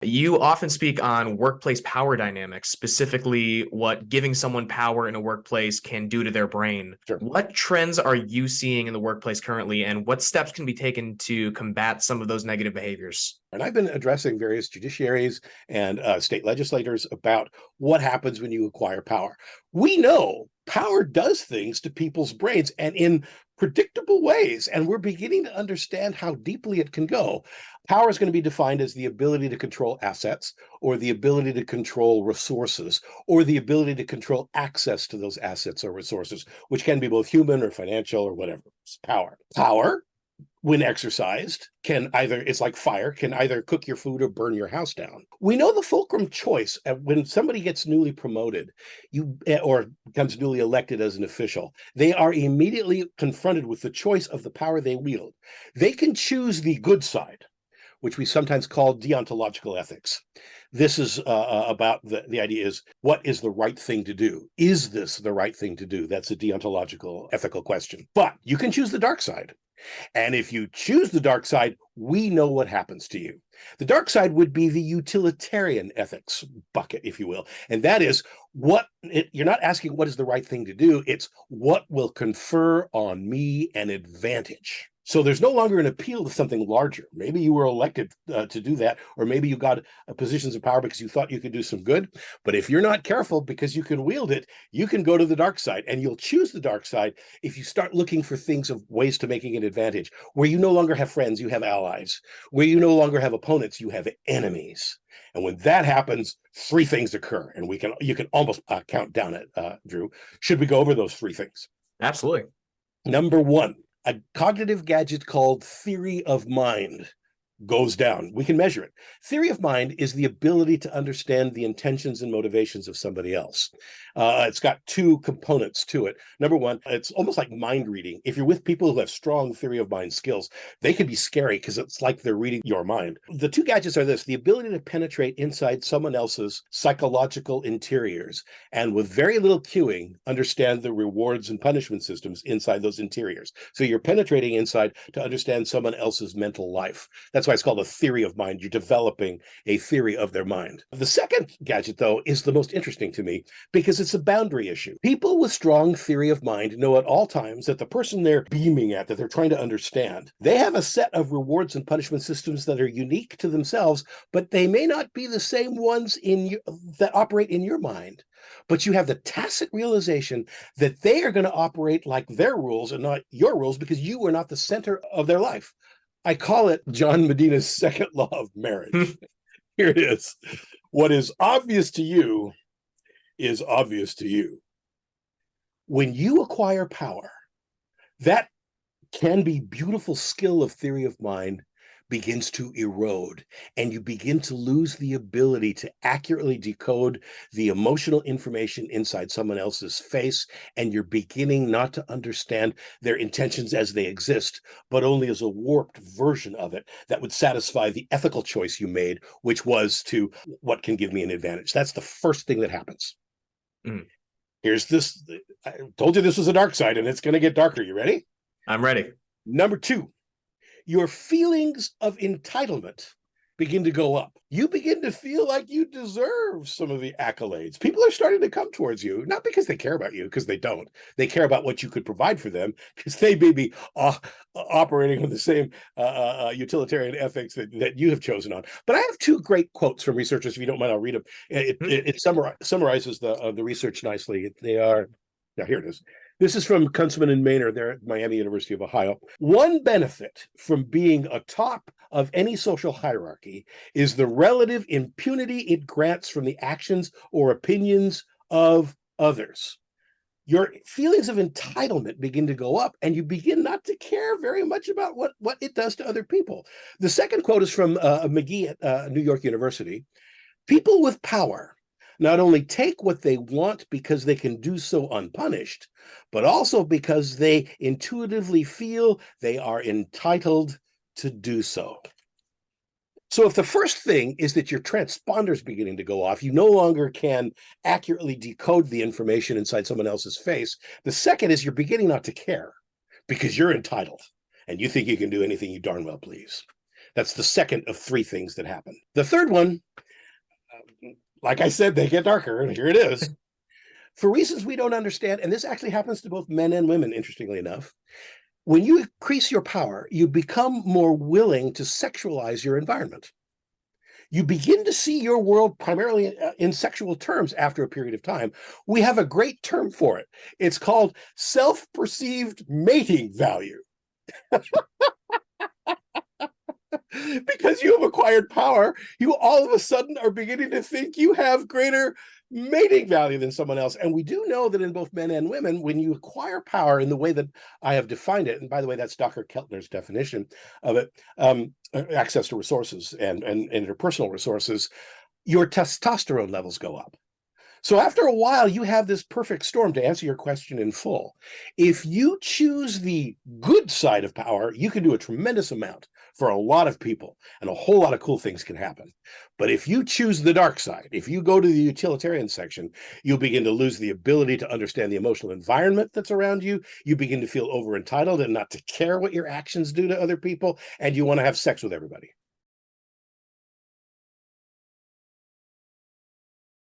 You often speak on workplace power dynamics, specifically what giving someone power in a workplace can do to their brain. Sure. What trends are you seeing in the workplace currently, and what steps can be taken to combat some of those negative behaviors? And I've been addressing various judiciaries and state legislators about what happens when you acquire power. We know power does things to people's brains and in predictable ways, and we're beginning to understand how deeply it can go. Power is going to be defined as the ability to control assets, or the ability to control resources, or the ability to control access to those assets or resources, which can be both human or financial or whatever. It's power. Power, when exercised, can either, it's like fire, can either cook your food or burn your house down. We know the fulcrum choice when somebody gets newly promoted, or becomes newly elected as an official, they are immediately confronted with the choice of the power they wield. They can choose the good side, which we sometimes call deontological ethics. This is about the idea is, what is the right thing to do? Is this the right thing to do? That's a deontological ethical question. But you can choose the dark side. And if you choose the dark side, we know what happens to you. The dark side would be the utilitarian ethics bucket, if you will. And that is you're not asking what is the right thing to do. It's what will confer on me an advantage. So there's no longer an appeal to something larger. Maybe you were elected to do that, or maybe you got positions of power because you thought you could do some good. But if you're not careful, because you can wield it, you can go to the dark side, and you'll choose the dark side if you start looking for things of ways to making an advantage, where you no longer have friends, you have allies, where you no longer have opponents, you have enemies. And when that happens, three things occur, and you can almost count down it, Drew. Should we go over those three things? Absolutely. Number one, a cognitive gadget called theory of mind goes down. We can measure it. Theory of mind is the ability to understand the intentions and motivations of somebody else. It's got two components to it. Number one, it's almost like mind reading. If you're with people who have strong theory of mind skills, they can be scary because it's like they're reading your mind. The two gadgets are this: the ability to penetrate inside someone else's psychological interiors, and with very little cueing, understand the rewards and punishment systems inside those interiors. So you're penetrating inside to understand someone else's mental life. That's why it's called a theory of mind. You're developing a theory of their mind. The second gadget, though, is the most interesting to me because it's a boundary issue. People with strong theory of mind know at all times that the person they're beaming at, that they're trying to understand, they have a set of rewards and punishment systems that are unique to themselves, but they may not be the same ones that operate in your mind. But you have the tacit realization that they are going to operate like their rules and not your rules because you are not the center of their life. I call it John Medina's second law of marriage. Here it is. What is obvious to you is obvious to you. When you acquire power, that can be beautiful skill of theory of mind begins to erode, and you begin to lose the ability to accurately decode the emotional information inside someone else's face, and you're beginning not to understand their intentions as they exist, but only as a warped version of it that would satisfy the ethical choice you made, which was to what can give me an advantage. That's the first thing that happens. Mm. Here's this. I told you this was a dark side, and it's going to get darker. You ready? I'm ready. Number two, your feelings of entitlement begin to go up. You begin to feel like you deserve some of the accolades. People are starting to come towards you, not because they care about you, because they don't. They care about what you could provide for them, because they may be operating with the same utilitarian ethics that you have chosen on. But I have two great quotes from researchers. If you don't mind, I'll read them. It summarizes the research nicely. Now, here it is. This is from Kuntzman and Maynard. They're at Miami University of Ohio. One benefit from being atop of any social hierarchy is the relative impunity it grants from the actions or opinions of others. Your feelings of entitlement begin to go up, and you begin not to care very much about what it does to other people. The second quote is from McGee at New York University. People with power not only take what they want because they can do so unpunished, but also because they intuitively feel they are entitled to do so. So if the first thing is that your transponder's beginning to go off, you no longer can accurately decode the information inside someone else's face. The second is you're beginning not to care because you're entitled and you think you can do anything you darn well please. That's the second of three things that happen. The third one like I said, they get darker, and here it is. For reasons we don't understand, and this actually happens to both men and women, interestingly enough, when you increase your power, you become more willing to sexualize your environment. You begin to see your world primarily in sexual terms after a period of time. We have a great term for it. It's called self-perceived mating value. Because you have acquired power, you all of a sudden are beginning to think you have greater mating value than someone else. And we do know that in both men and women, when you acquire power in the way that I have defined it, and by the way, that's Dr. Keltner's definition of it, access to resources and interpersonal resources, your testosterone levels go up. So after a while, you have this perfect storm. To answer your question in full, if you choose the good side of power, you can do a tremendous amount for a lot of people, and a whole lot of cool things can happen. But if you choose the dark side, if you go to the utilitarian section, you'll begin to lose the ability to understand the emotional environment that's around you. You begin to feel over entitled and not to care what your actions do to other people, and you want to have sex with everybody.